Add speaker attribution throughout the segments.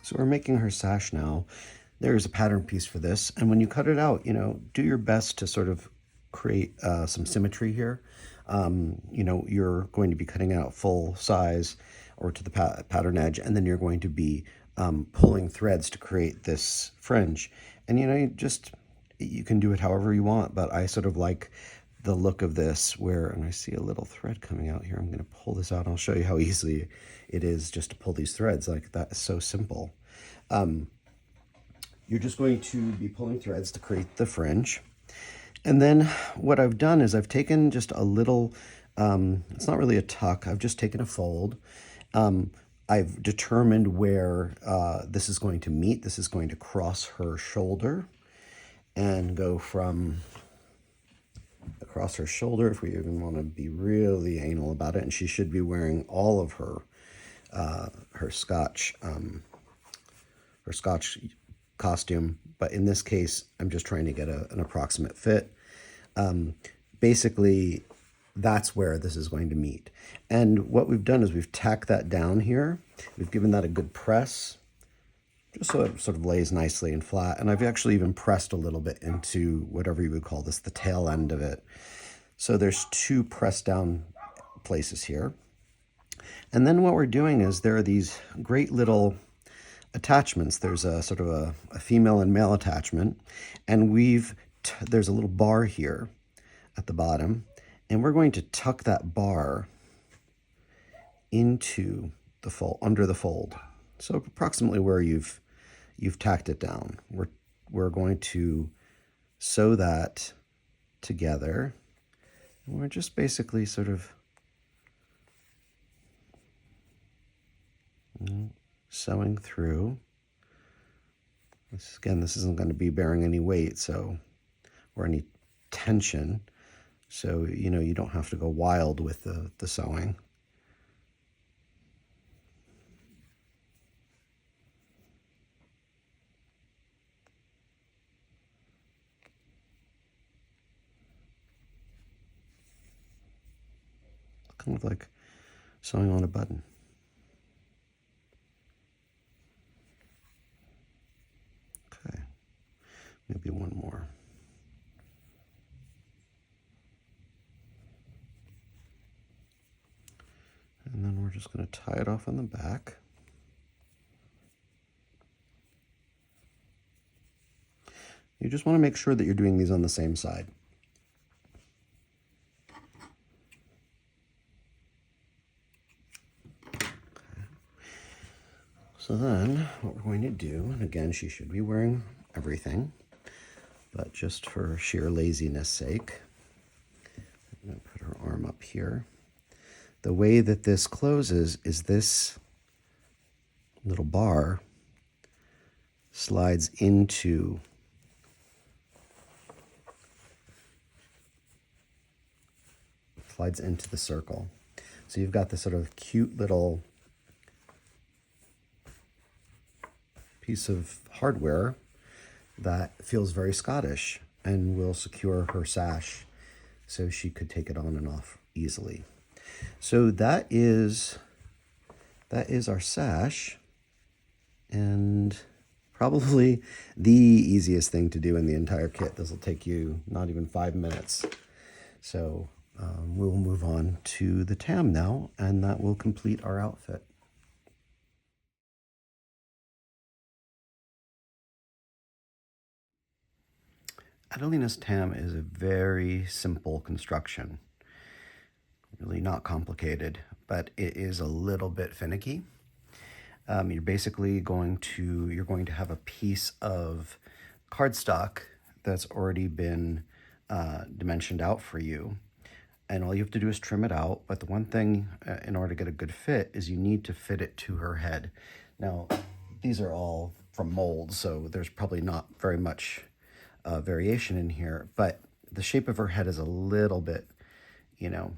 Speaker 1: So we're making her sash now. There's a pattern piece for this. And when you cut it out, do your best to sort of create some symmetry here. You're going to be cutting out full size or to the pattern edge, and then you're going to be pulling threads to create this fringe. And you can do it however you want, but I sort of like the look of this and I see a little thread coming out here. I'm going to pull this out. I'll show you how easy it is just to pull these threads. Like, that is so simple. You're just going to be pulling threads to create the fringe. And then what I've done is I've taken just a little, it's not really a tuck, I've just taken a fold. I've determined where this is going to meet. This is going to cross her shoulder and go from across her shoulder, if we even want to be really anal about it. And she should be wearing all of her Scotch costume, but in this case, I'm just trying to get an approximate fit. Basically, that's where this is going to meet. And what we've done is we've tacked that down here. We've given that a good press, just so it sort of lays nicely and flat. And I've actually even pressed a little bit into whatever you would call this, the tail end of it. So there's 2 pressed down places here. And then what we're doing is there are these great little attachments. There's a sort of a female and male attachment, and there's a little bar here at the bottom, and we're going to tuck that bar into the fold, under the fold. So approximately where you've tacked it down. We're going to sew that together. And we're just basically sort of sewing through. This isn't going to be bearing any weight, or any tension. So, you don't have to go wild with the sewing. Kind of like sewing on a button. Okay, maybe one more. And then we're just going to tie it off on the back. You just want to make sure that you're doing these on the same side. So then what we're going to do, and again, she should be wearing everything, but just for sheer laziness sake, I'm going to put her arm up here. The way that this closes is this little bar slides into the circle. So you've got this sort of cute little piece of hardware that feels very Scottish and will secure her sash so she could take it on and off easily. So that is our sash, and probably the easiest thing to do in the entire kit. This will take you not even 5 minutes. So we'll move on to the tam now, and that will complete our outfit. Adelina's tam is a very simple construction. Really not complicated, but it is a little bit finicky. You're basically going to have a piece of cardstock that's already been dimensioned out for you. And all you have to do is trim it out. But the one thing in order to get a good fit is you need to fit it to her head. Now, these are all from molds, so there's probably not very much variation in here, but the shape of her head is a little bit,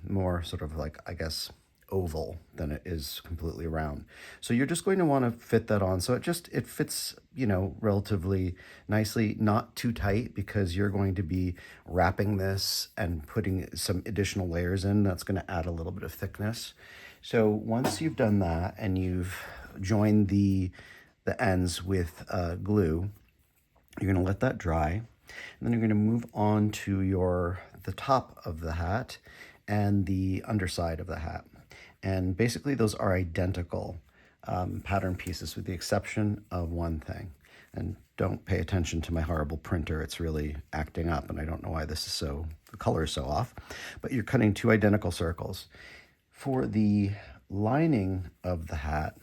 Speaker 1: more sort of like, I guess, oval than it is completely round. So you're just going to want to fit that on. So it fits, relatively nicely, not too tight, because you're going to be wrapping this and putting some additional layers in. That's going to add a little bit of thickness. So once you've done that and you've joined the the ends with glue. You're going to let that dry, and then you're going to move on to the top of the hat and the underside of the hat. And basically those are identical pattern pieces with the exception of one thing. And don't pay attention to my horrible printer. It's really acting up, and I don't know why this is the color is so off. But you're cutting two identical circles. For the lining of the hat,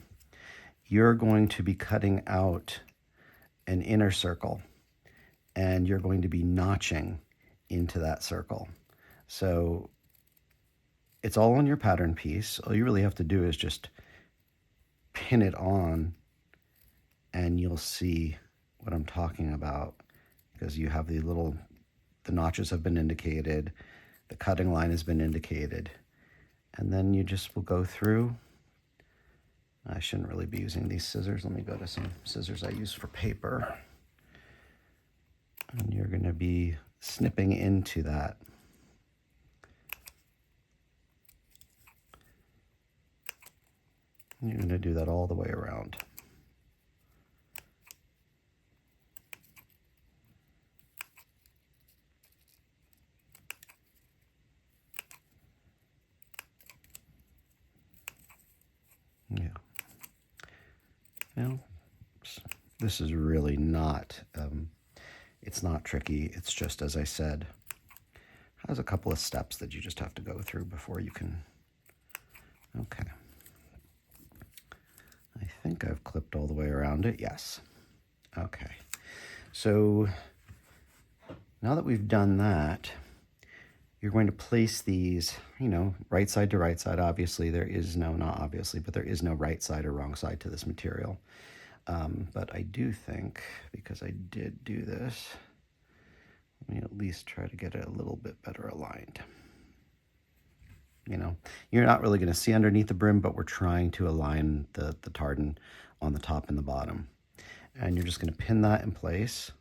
Speaker 1: you're going to be cutting out an inner circle, and you're going to be notching into that circle. So it's all on your pattern piece. All you really have to do is just pin it on, and you'll see what I'm talking about, because you have the notches have been indicated, the cutting line has been indicated, and then you just will go through. I shouldn't really be using these scissors. Let me go to some scissors I use for paper. And you're going to be snipping into that. And you're going to do that all the way around. Yeah. Now, this is really not, it's not tricky. It's just, as I said, has a couple of steps that you just have to go through before you can. Okay. I think I've clipped all the way around it. Yes. Okay. So now that we've done that, you're going to place these, right side to right side. Obviously, there is no, not obviously, but there is no right side or wrong side to this material. But I do think, because I did do this, let me at least try to get it a little bit better aligned. You're not really going to see underneath the brim, but we're trying to align the tartan on the top and the bottom. And you're just going to pin that in place.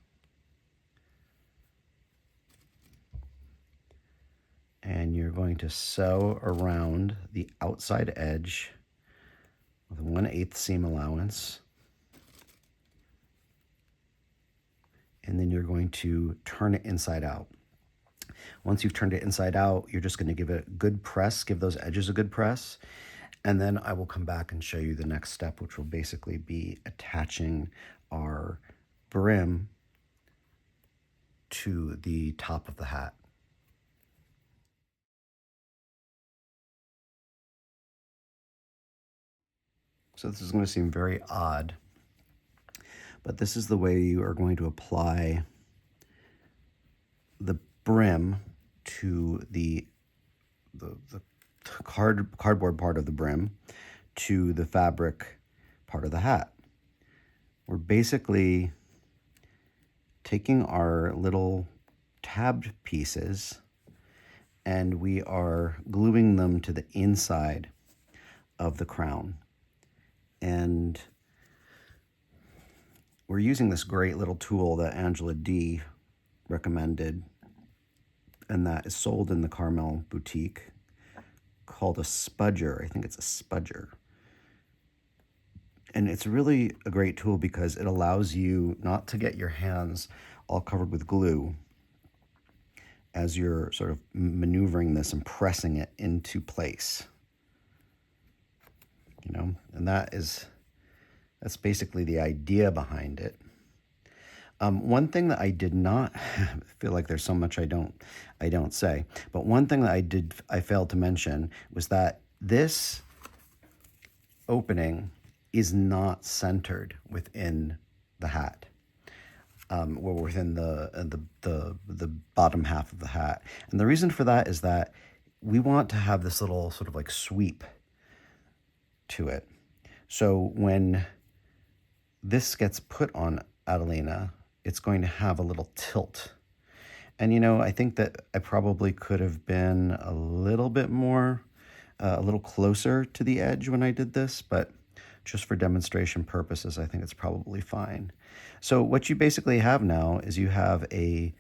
Speaker 1: And you're going to sew around the outside edge with a 1/8 seam allowance. And then you're going to turn it inside out. Once you've turned it inside out, you're just going to give it a good press, give those edges a good press. And then I will come back and show you the next step, which will basically be attaching our brim to the top of the hat. So this is going to seem very odd, but this is the way you are going to apply the brim to the cardboard part of the brim to the fabric part of the hat. We're basically taking our little tabbed pieces and we are gluing them to the inside of the crown. And we're using this great little tool that Angela D recommended, and that is sold in the Carmel boutique, called a spudger. I think it's a spudger. And it's really a great tool because it allows you not to get your hands all covered with glue as you're sort of maneuvering this and pressing it into place. And that's basically the idea behind it. One thing that I did not feel like there's so much I don't say, but one thing that I failed to mention was that this opening is not centered within the hat, or within the bottom half of the hat. And the reason for that is that we want to have this little sort of like sweep to it. So when this gets put on Adelina, it's going to have a little tilt. And I think that I probably could have been a little bit more, a little closer to the edge when I did this, but just for demonstration purposes, I think it's probably fine. So what you basically have now is you have a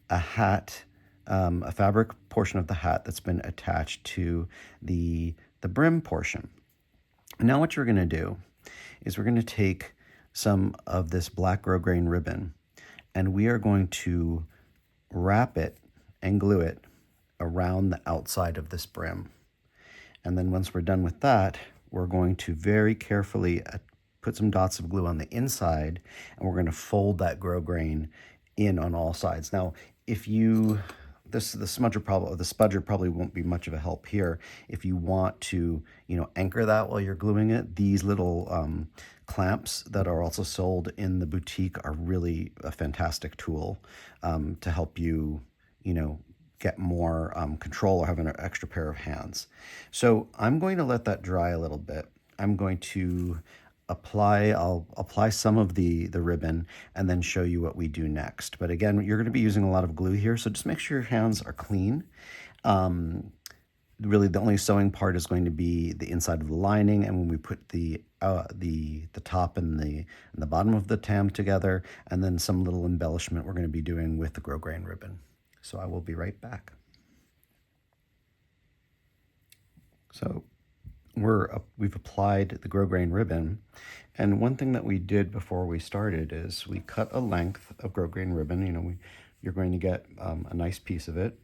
Speaker 1: hat, a fabric portion of the hat that's been attached to the brim portion. Now what you're going to do is we're going to take some of this black grosgrain ribbon, and we are going to wrap it and glue it around the outside of this brim. And then once we're done with that, we're going to very carefully put some dots of glue on the inside, and we're going to fold that grosgrain in on all sides. Now, if you, the spudger probably won't be much of a help here. If you want to, anchor that while you're gluing it, these little clamps that are also sold in the boutique are really a fantastic tool to help you, get more control or have an extra pair of hands. So I'm going to let that dry a little bit. I'm going to I'll apply some of the ribbon and then show you what we do next. But again, you're going to be using a lot of glue here, so just make sure your hands are clean. Really, the only sewing part is going to be the inside of the lining, and when we put the top and the bottom of the tam together, and then some little embellishment we're going to be doing with the grosgrain ribbon. So I will be right back. So we've applied the grosgrain ribbon, and one thing that we did before we started is we cut a length of grosgrain ribbon. You're going to get a nice piece of it,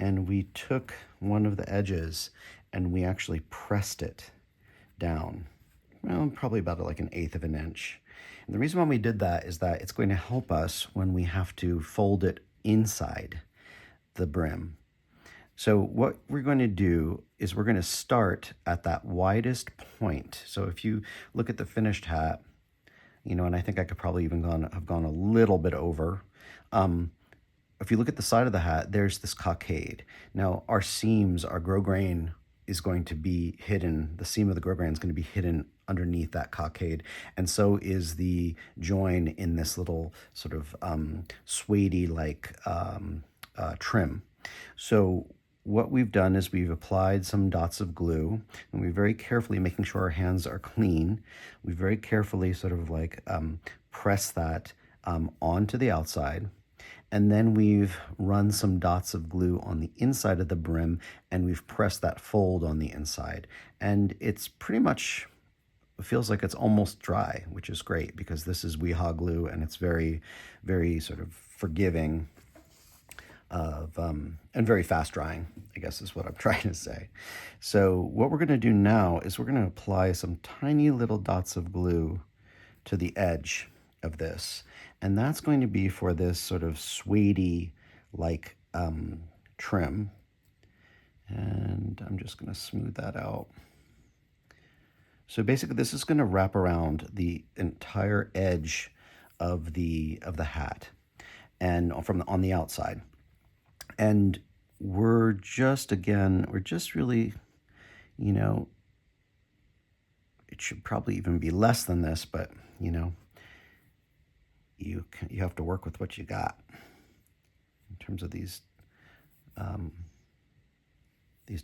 Speaker 1: and we took one of the edges and we actually pressed it down, well, probably about like 1/8 of an inch. And the reason why we did that is that it's going to help us when we have to fold it inside the brim. So what we're going to do is we're going to start at that widest point. So if you look at the finished hat, and I think I could probably even have gone a little bit over. If you look at the side of the hat, there's this cockade. Now our grosgrain is going to be hidden. The seam of the grosgrain is going to be hidden underneath that cockade, and so is the join in this little sort of suede-y like trim. So what we've done is we've applied some dots of glue, and we very carefully, making sure our hands are clean, we very carefully sort of like press that onto the outside. And then we've run some dots of glue on the inside of the brim, and we've pressed that fold on the inside. And it's pretty much, it feels like it's almost dry, which is great because this is WeHa glue, and it's very, very sort of forgiving and very fast drying, I guess is what I'm trying to say. So what we're going to do now is we're going to apply some tiny little dots of glue to the edge of this, and that's going to be for this sort of suede-y like trim. And I'm just going to smooth that out. So basically this is going to wrap around the entire edge of the hat and on the outside. And we're just really, it should probably even be less than this, but you have to work with what you got in terms of these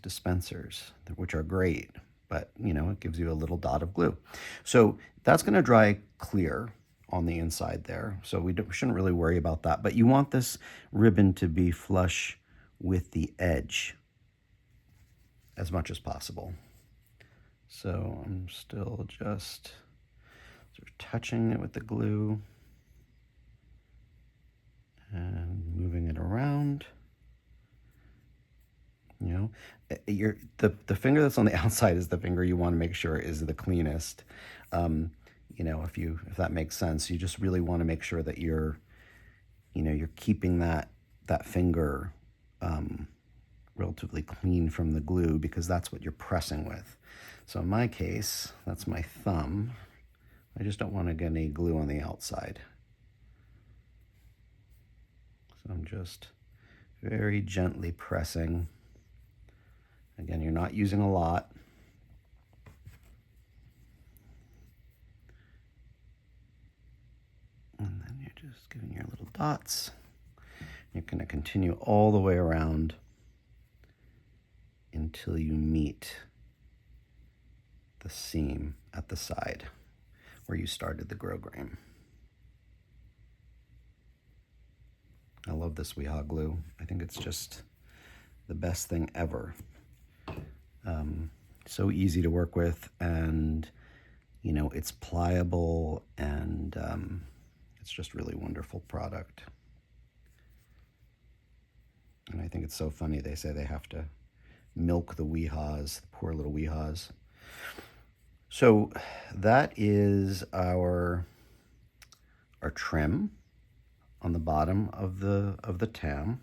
Speaker 1: dispensers, which are great, but it gives you a little dot of glue. So that's going to dry clear on the inside there, so we shouldn't really worry about that. But you want this ribbon to be flush with the edge as much as possible. So I'm still just sort of touching it with the glue and moving it around. The finger that's on the outside is the finger you want to make sure is the cleanest. If that makes sense, you just really want to make sure that you're keeping that finger relatively clean from the glue, because that's what you're pressing with. So in my case, that's my thumb. I just don't want to get any glue on the outside. So I'm just very gently pressing. Again, you're not using a lot. And then you're just giving your little dots. You're going to continue all the way around until you meet the seam at the side where you started the grosgrain. I love this WeHa glue. I think it's just the best thing ever. So easy to work with, and You know, it's pliable, and it's just really wonderful product. And I think it's so funny they say they have to milk the weehaws, the poor little weehaws. So that is our trim on the bottom of the tam.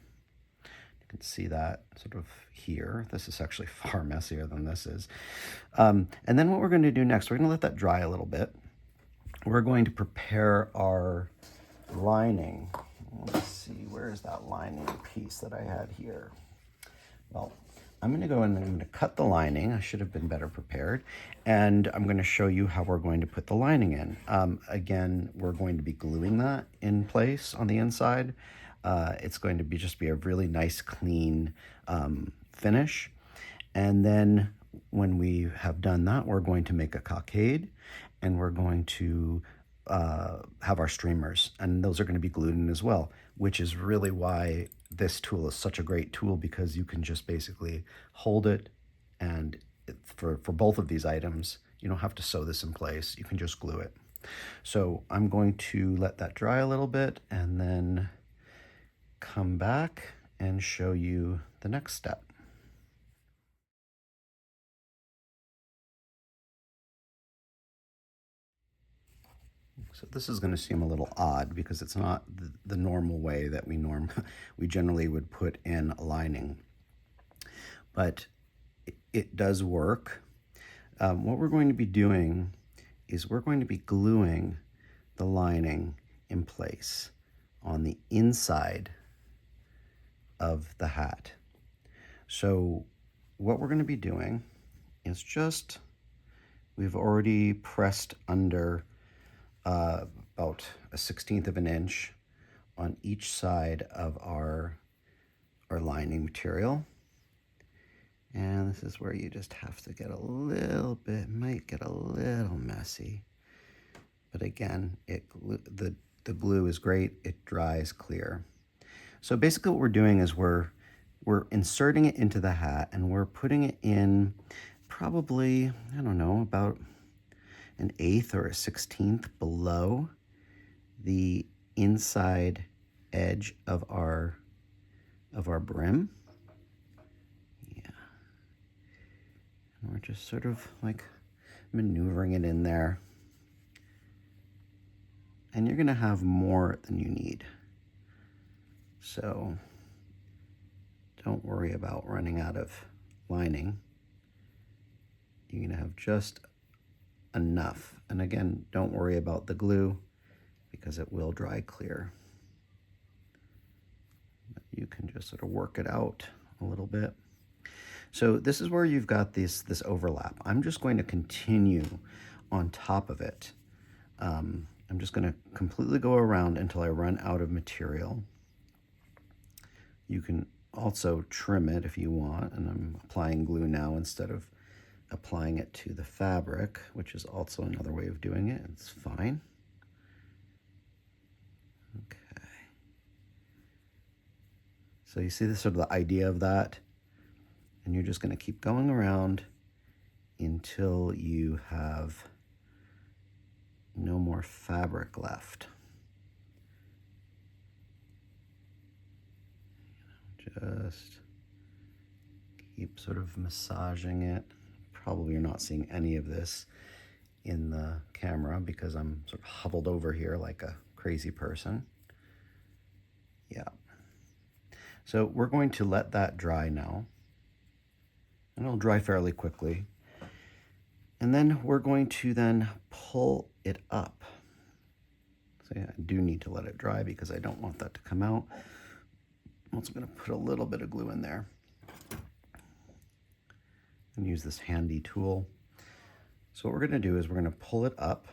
Speaker 1: You can see that sort of here. This is actually far messier than this is. And then what we're going to do next, we're going to let that dry a little bit. We're going to prepare our lining. Let's see, where is that lining piece that I had here? Well, I'm going to go and I'm going to cut the lining. I should have been better prepared. And I'm going to show you how we're going to put the lining in. Again, we're going to be gluing that in place on the inside. It's going to just be a really nice, clean finish. And then when we have done that, we're going to make a cockade, and we're going to have our streamers, and those are going to be glued in as well, which is really why this tool is such a great tool, because you can just basically hold it, and for both of these items, you don't have to sew this in place. You can just glue it. So I'm going to let that dry a little bit and then come back and show you the next step. So this is going to seem a little odd because it's not the normal way that we generally would put in a lining, but it does work. What we're going to be doing is we're going to be gluing the lining in place on the inside of the hat. So what we're going to be doing is we've already pressed under about a 1/16 of an inch on each side of our lining material. And this is where you just have to get a little bit, might get a little messy. But again, the glue is great, it dries clear. So basically what we're doing is we're inserting it into the hat, and we're putting it in probably, I don't know, about an 1/8 or a 1/16 below the inside edge of our brim. Yeah. And we're just sort of like maneuvering it in there. And you're going to have more than you need. So don't worry about running out of lining. You're going to have just enough. And again, don't worry about the glue because it will dry clear. But you can just sort of work it out a little bit. So this is where you've got this overlap. I'm just going to continue on top of it. I'm just going to completely go around until I run out of material. You can also trim it if you want, and I'm applying glue now instead of applying it to the fabric, which is also another way of doing it. It's fine. Okay. So you see this sort of the idea of that, and you're just going to keep going around until you have no more fabric left. Just keep sort of massaging it. Probably you're not seeing any of this in the camera because I'm sort of huddled over here like a crazy person. Yeah. So we're going to let that dry now. And it'll dry fairly quickly. And then we're going to then pull it up. So yeah, I do need to let it dry because I don't want that to come out. I'm also going to put a little bit of glue in there. And use this handy tool. So what we're going to do is we're going to pull it up.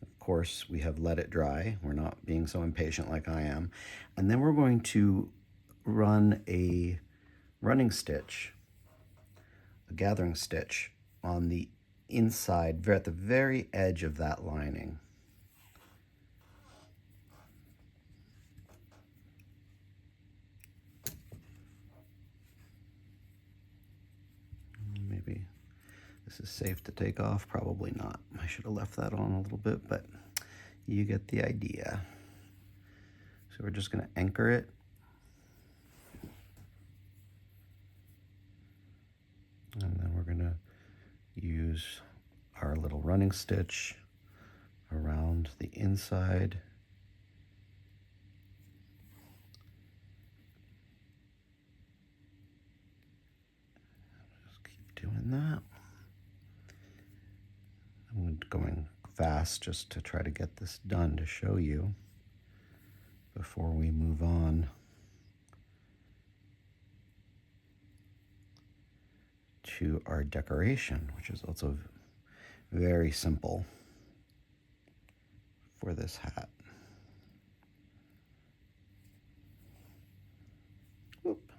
Speaker 1: Of course, we have let it dry. We're not being so impatient like I am. And then we're going to run a running stitch, a gathering stitch on the inside, at the very edge of that lining. Maybe This is safe to take off? Probably not. I should have left that on a little bit, but you get the idea. So we're just going to anchor it. And then we're going to use our little running stitch around the inside. Just keep doing that. I'm going fast just to try to get this done to show you before we move on to our decoration, which is also very simple for this hat. Whoop.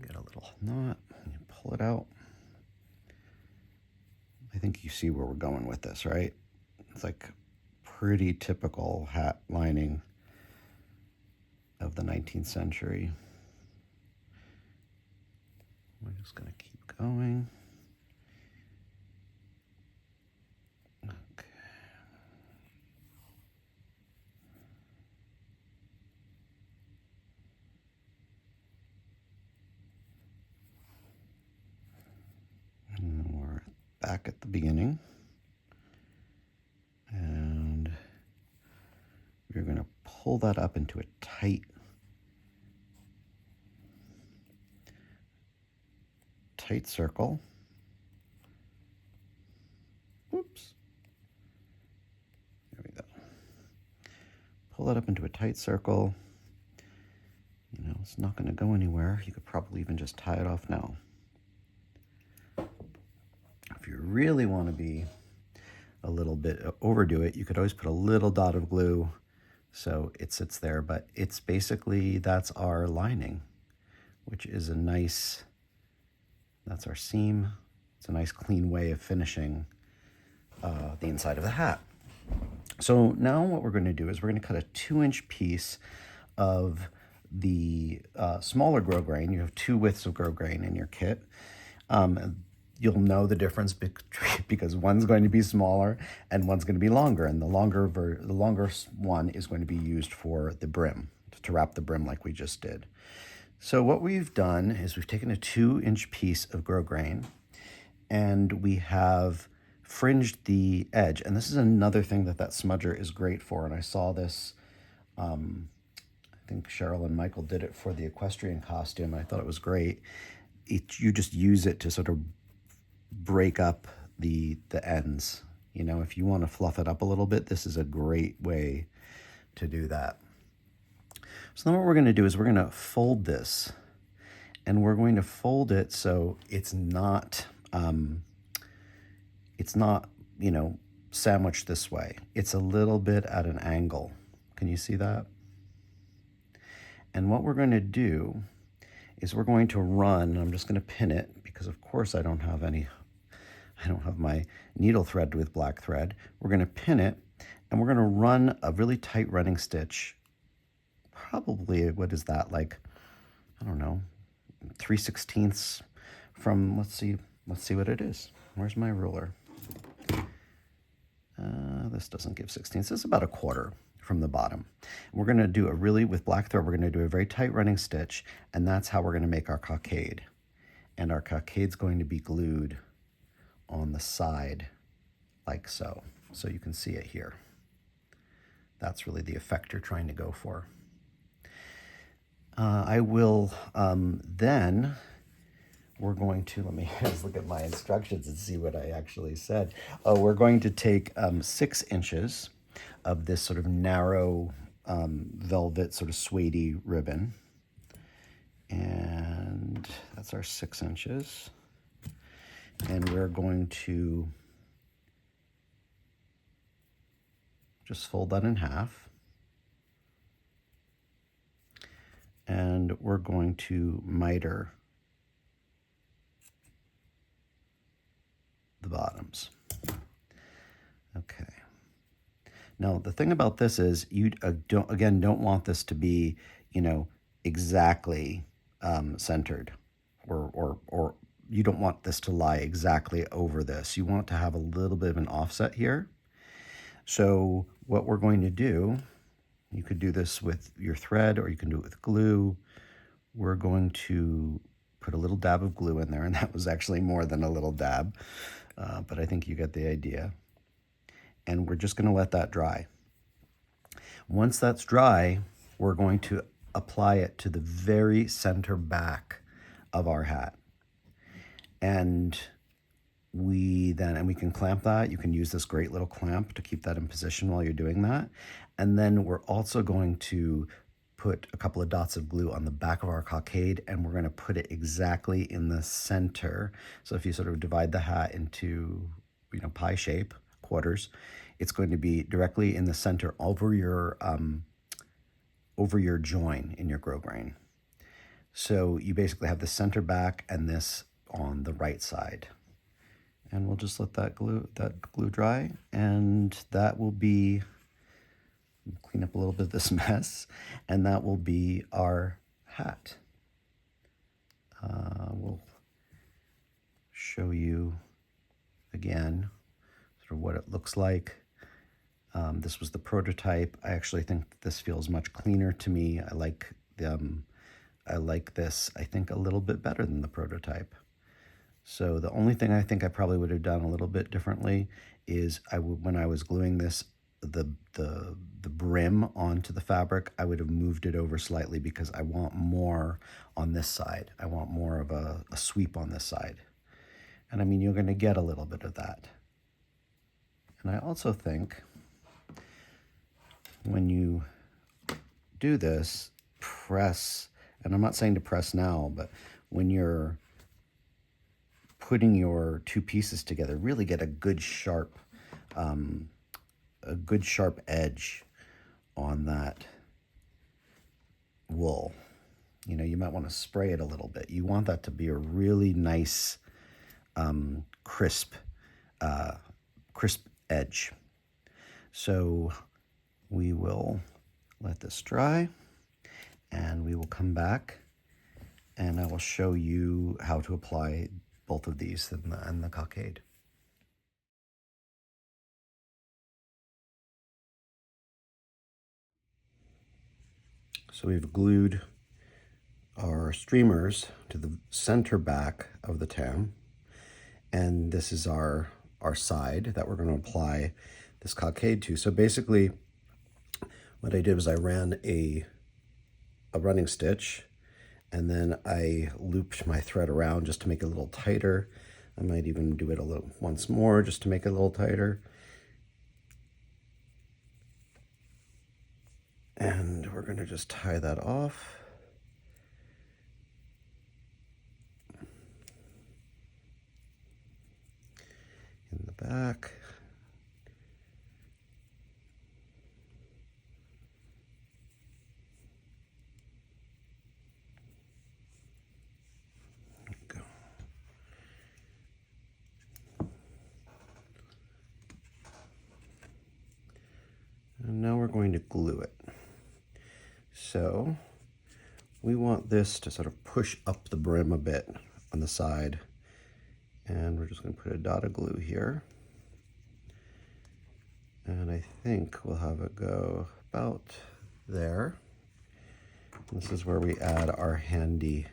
Speaker 1: Get a little knot and you pull it out. I think you see where we're going with this, right? It's like pretty typical hat lining of the 19th century. We're just going to keep going. Okay. And then we're back at the beginning. And we're going to pull that up into a tight circle. Oops. There we go. Pull that up into a tight circle. You know, it's not going to go anywhere. You could probably even just tie it off now. If you really want to be a little bit overdo it, you could always put a little dot of glue so it sits there, but it's basically, that's our lining, which is a nice, that's our seam. It's a nice clean way of finishing the inside of the hat. So now what we're going to do is we're going to cut a 2-inch piece of the smaller grosgrain. You have 2 widths of grosgrain in your kit. You'll know the difference because one's going to be smaller and one's going to be longer, and the longer one is going to be used for the brim, to wrap the brim like we just did. So what we've done is we've taken a 2-inch piece of grosgrain and we have fringed the edge. And this is another thing that smudger is great for. And I saw this, I think Cheryl and Michael did it for the equestrian costume. I thought it was great. You just use it to sort of break up the ends. You know, if you want to fluff it up a little bit, this is a great way to do that. So then what we're going to do is we're going to fold this, and we're going to fold it so it's not, you know, sandwiched this way. It's a little bit at an angle. Can you see that? And what we're going to do is we're going to run, I'm just going to pin it because of course I don't have my needle thread with black thread. We're going to pin it and we're going to run a really tight running stitch. Probably, what is that, like, I don't know, 3/16 from, let's see what it is. Where's my ruler? This doesn't give 16ths. It's about 1/4 from the bottom. We're going to do with black thread, we're going to do a very tight running stitch, and that's how we're going to make our cockade. And our cockade's going to be glued on the side like so. So you can see it here. That's really the effect you're trying to go for. I will then, we're going to, let me just look at my instructions and see what I actually said. We're going to take 6 inches of this sort of narrow velvet sort of suede ribbon. And that's our 6 inches. And we're going to just fold that in half. And we're going to miter the bottoms. Okay. Now, the thing about this is you don't want this to be, you know, exactly centered or you don't want this to lie exactly over this. You want to have a little bit of an offset here. So what we're going to do, you could do this with your thread or you can do it with glue. We're going to put a little dab of glue in there, and that was actually more than a little dab, but I think you get the idea. And we're just going to let that dry. Once that's dry, we're going to apply it to the very center back of our hat. And we can clamp that. You can use this great little clamp to keep that in position while you're doing that. And then we're also going to put a couple of dots of glue on the back of our cockade, and we're going to put it exactly in the center. So if you sort of divide the hat into, pie shape, quarters, it's going to be directly in the center over your join in your grosgrain. So you basically have the center back and this on the right side. And we'll just let that glue dry, and that will be, clean up a little bit of this mess, and that will be our hat. We'll show you again sort of what it looks like. This was the prototype. I actually think that this feels much cleaner to me. I like this, I think, a little bit better than the prototype. So the only thing I think I probably would have done a little bit differently is when I was gluing this, the brim onto the fabric, I would have moved it over slightly because I want more on this side. I want more of a sweep on this side. And I mean, you're going to get a little bit of that. And I also think when you do this, press, and I'm not saying to press now, but when you're putting your two pieces together, really get a good sharp edge on that wool. You might want to spray it a little bit. You want that to be a really nice, crisp edge. So we will let this dry, and we will come back, and I will show you how to apply both of these in the cockade. So we've glued our streamers to the center back of the tam, and this is our side that we're going to apply this cockade to. So basically what I did was I ran a running stitch, and then I looped my thread around just to make it a little tighter. I might even do it once more just to make it a little tighter. And we're going to just tie that off. In the back. And now we're going to glue it. So we want this to sort of push up the brim a bit on the side. And we're just going to put a dot of glue here. And I think we'll have it go about there. This is where we add our handy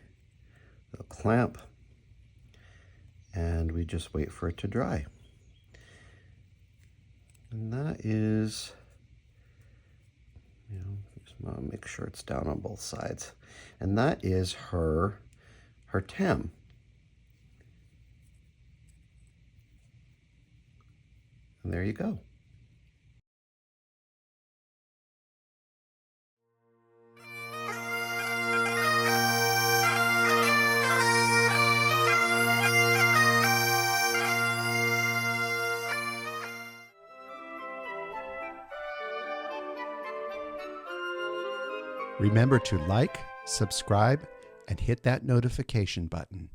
Speaker 1: little clamp. And we just wait for it to dry. And that is, just want to make sure it's down on both sides. And that is her tam. And there you go.
Speaker 2: Remember to like, subscribe, and hit that notification button.